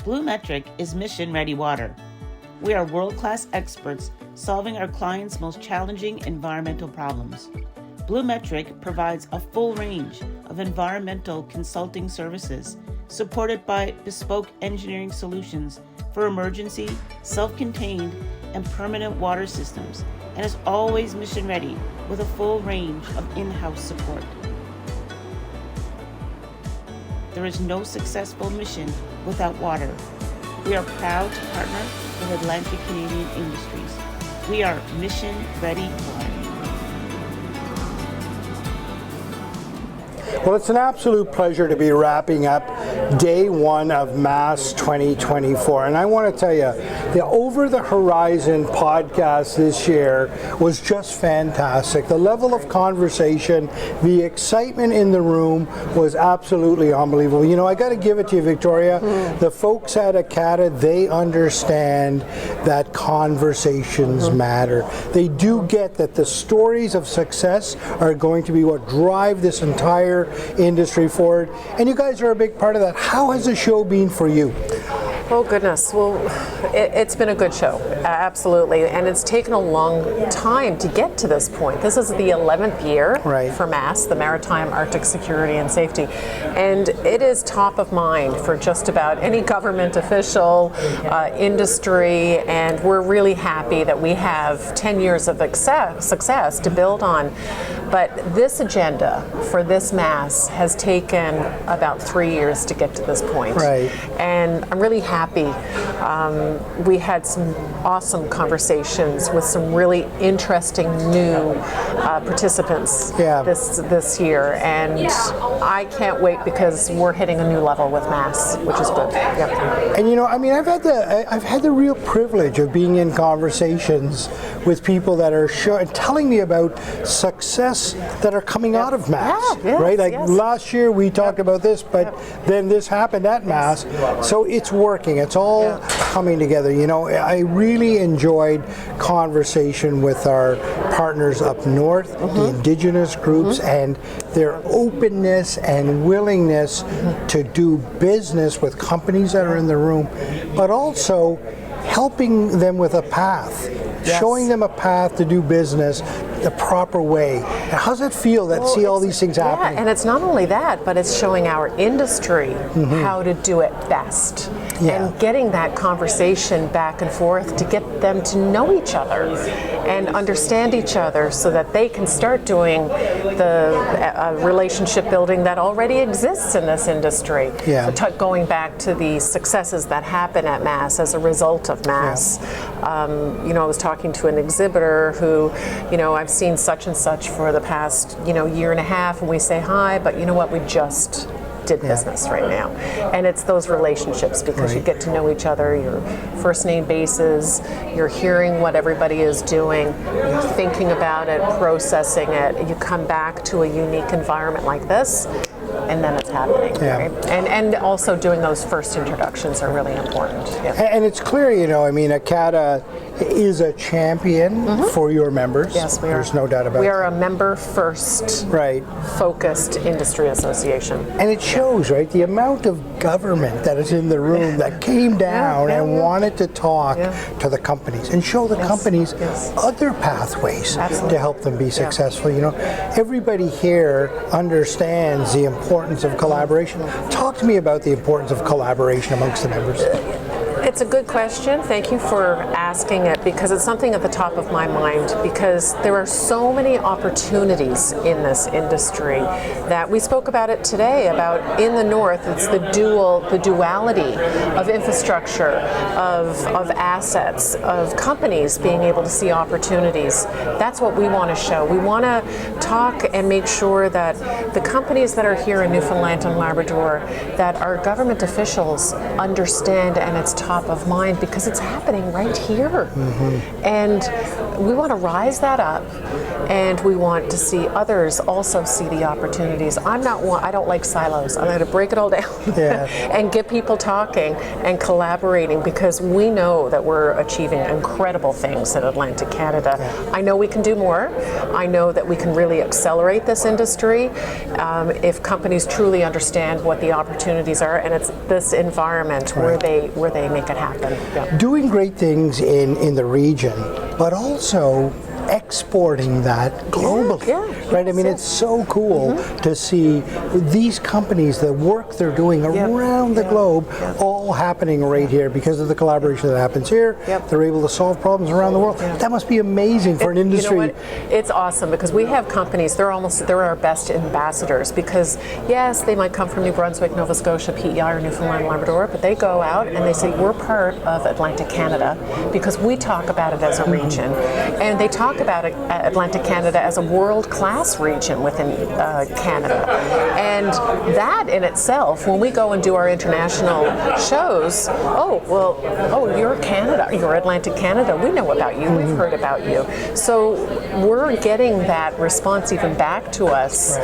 BlueMetric is mission-ready water. We are world-class experts solving our clients' most challenging environmental problems. BlueMetric provides a full range of environmental consulting services supported by bespoke engineering solutions for emergency, self-contained, and permanent water systems, and is always mission-ready with a full range of in-house support. There is no successful mission without water. We are proud to partner with Atlantic Canadian Industries. We are mission-ready water. Well, it's an absolute pleasure to be wrapping up day one of MASS 2024. And I want to tell you, the Over the Horizon podcast this year was just fantastic. The level of conversation, the excitement in the room was absolutely unbelievable. You know, I got to give it to you, Victoria. The folks at ACADA, they understand that conversations matter. They do get that the stories of success are going to be what drive this entire industry forward, and you guys are a big part of that. How has the show been for you? Oh goodness, well, it's been a good show, absolutely, and it's taken a long time to get to this point. This is the 11th year for MASS, the Maritime Arctic Security and Safety, and it is top of mind for just about any government official, industry, and we're really happy that we have 10 years of success to build on. But this agenda for this MASS has taken about 3 years to get to this point. And I'm really happy. We had some awesome conversations with some really interesting new participants this year, and I can't wait because we're hitting a new level with MASS, which is good. And you know, I mean, I've had the real privilege of being in conversations with people that are telling me about success that are coming out of MASS, right? Like last year we talked about this, but then this happened at MASS, so it's working. It's all coming together. You know, I really enjoyed conversation with our partners up north, the Indigenous groups, and their openness and willingness to do business with companies that are in the room, but also helping them with a path. Showing them a path to do business the proper way. And how does it feel that see all these things happening? And it's not only that, but it's showing our industry how to do it best. And getting that conversation back and forth to get them to know each other and understand each other so that they can start doing the relationship building that already exists in this industry. So going back to the successes that happen at MASS as a result of MASS. You know, I was talking to an exhibitor who, you know, I've seen such and such for the past, you know, year and a half, and we say hi, but you know what, we just did business right now. And it's those relationships because you get to know each other, your first name basis, you're hearing what everybody is doing, you're thinking about it, processing it, you come back to a unique environment like this, and then it's happening. Right? And also doing those first introductions are really important. And it's clear, you know, I mean, ACADA is a champion for your members. Yes, we are. There's no doubt about it. We are a member-first focused industry association. And it shows, right, the amount of government that is in the room that came down and wanted to talk to the companies and show the companies other pathways to help them be successful. You know, everybody here understands the importance of collaboration. Talk to me about the importance of collaboration amongst the members. It's a good question. Thank you for asking it because it's something at the top of my mind because there are so many opportunities in this industry that we spoke about it today about in the north. It's the duality of infrastructure, of assets, of companies being able to see opportunities. That's what we want to show. We want to talk and make sure that the companies that are here in Newfoundland and Labrador, that our government officials understand and it's top of mind because it's happening right here. And to rise that up, and we want to see others also see the opportunities. I don't like silos. I'm going to break it all down and get people talking and collaborating, because we know that we're achieving incredible things in Atlantic Canada. I know we can do more. I know that we can really accelerate this industry if companies truly understand what the opportunities are, and it's this environment where they make it happen. Doing great things in the region, but also exporting that globally, right? I mean, it's so cool to see these companies, the work they're doing around the globe, all happening right here because of the collaboration that happens here. They're able to solve problems around the world. That must be amazing for an industry. You know what? It's awesome, because we have companies, they're our best ambassadors, because yes, they might come from New Brunswick, Nova Scotia, PEI, or Newfoundland and Labrador, but they go out and they say, we're part of Atlantic Canada, because we talk about it as a region, and they talk about Atlantic Canada as a world-class region within Canada. And that in itself, when we go and do our international shows, you're Canada, you're Atlantic Canada, we know about you, we've heard about you. So we're getting that response even back to us,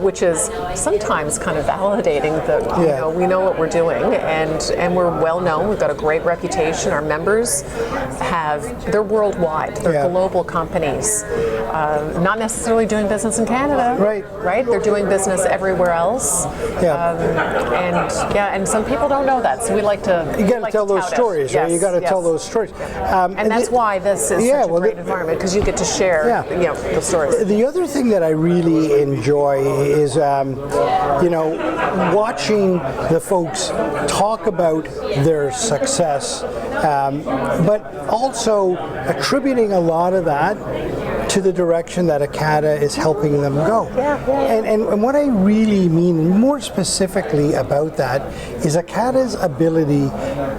which is sometimes kind of validating that we know what we're doing, and we're well known, we've got a great reputation, our members they're worldwide, they're global companies. Not necessarily doing business in Canada, right? They're doing business everywhere else, and some people don't know that. So we like to. You got to tell those stories, right? You got to tell those stories, and that's why this is such a great environment, because you get to share, the stories. The other thing that I really enjoy is, watching the folks talk about their success, but also attributing a lot of that to the direction that ACADA is helping them go. And what I really mean more specifically about that is ACADA's ability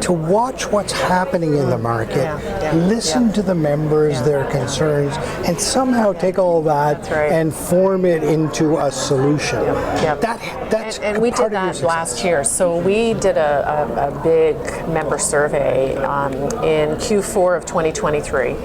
to watch what's happening in the market, listen to the members, their concerns, and somehow take all that and form it into a solution. That's and we did that last year. So we did a big member survey in Q4 of 2023.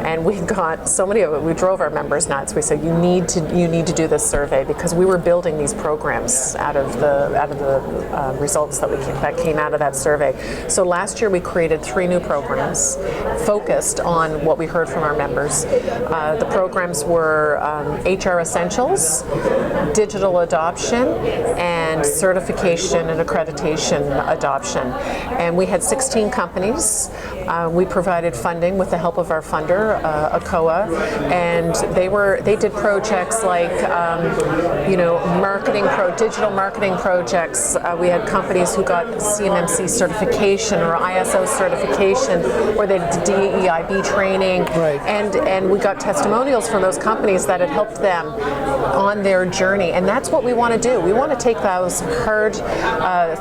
And we got so many of it. We drove our members nuts. We said, you need to do this survey, because we were building these programs out of the results that came out of that survey. So last year we created 3 new programs focused on what we heard from our members. The programs were HR Essentials, Digital Adoption, and Certification and Accreditation Adoption. And we had 16 companies. We provided funding with the help of our funder, ACOA, and they did projects like digital marketing projects. We had companies who got CMMC certification or ISO certification, or they did DEIB training, and we got testimonials from those companies that had helped them on their journey. And that's what we want to do. We want to take those hard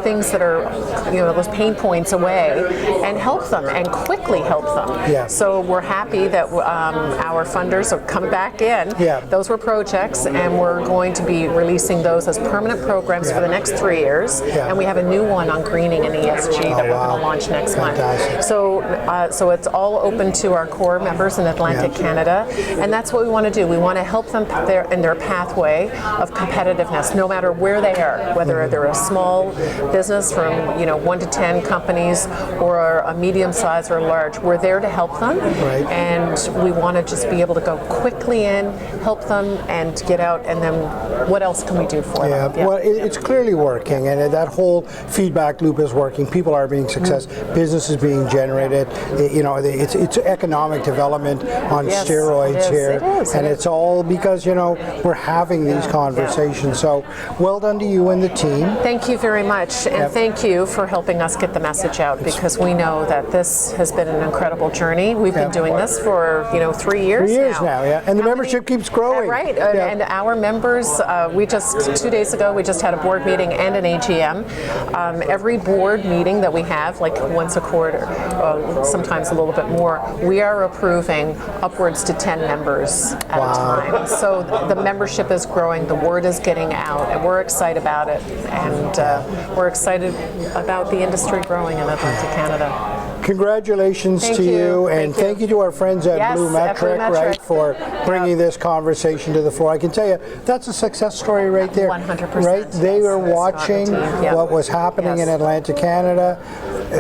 things that are those pain points away and help them, and quickly help them. So we're happy that our funders are coming back in. Those were projects, and we're going to be releasing those as permanent programs for the next 3 years. And we have a new one on greening and ESG that we're going to launch next month. So it's all open to our core members in Atlantic Canada, and that's what we want to do. We want to help them in their pathway of competitiveness, no matter where they are, whether they're a small business from 1 to 10 companies, or a medium size or large. We're there to help them, and we want to just be able to go quickly in, help them, and get out. And then what else can we do for them? Well, it's clearly working, and that whole feedback loop is working. People are being successful. Business is being generated. It's economic development on steroids here, and it's all because we're having these conversations. So well done to you and the team. Thank you very much, and thank you for helping us get the message out, because we know that this has been an incredible journey. We've been doing this for 3 years. 3 years now, and the membership keeps growing. And our members, we just 2 days ago we just had a board meeting and an AGM. Every board meeting that we have, like once a quarter, sometimes a little bit more, we are approving upwards to 10 members at a time. So the membership is growing, the word is getting out, and we're excited about it, and we're excited about the industry growing in Atlantic Canada. Congratulations Thank to you. you, and thank you to our friends at Yes, Blue at Metric, Blue Metric. right, for bringing this conversation to the fore. I can tell you, that's a success story right there. 100%, Right? They yes. were watching Yep. what was happening Yes. in Atlantic Canada,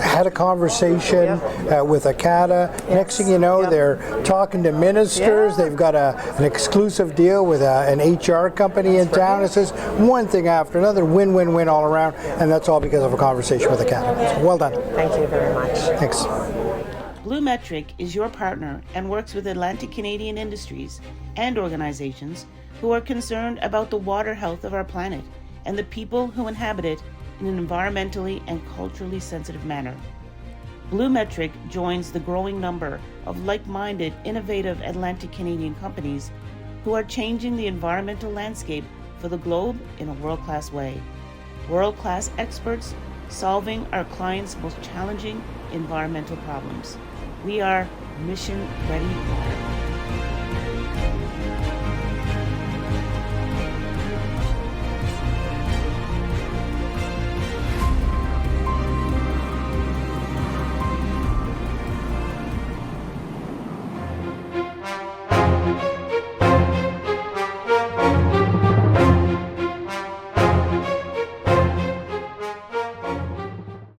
had a conversation with ACADA. Next thing you know, Yep. they're talking to ministers. Yeah. They've got an exclusive deal with an HR company in town. right. It's just one thing after another, win-win-win all around, and that's all because of a conversation with ACADA. So well done. Thank you very much. Thanks. Blue Metric is your partner and works with Atlantic Canadian industries and organizations who are concerned about the water health of our planet and the people who inhabit it in an environmentally and culturally sensitive manner. Blue Metric joins the growing number of like-minded, innovative Atlantic Canadian companies who are changing the environmental landscape for the globe in a world-class way. World-class experts solving our clients' most challenging environmental problems. We are mission ready.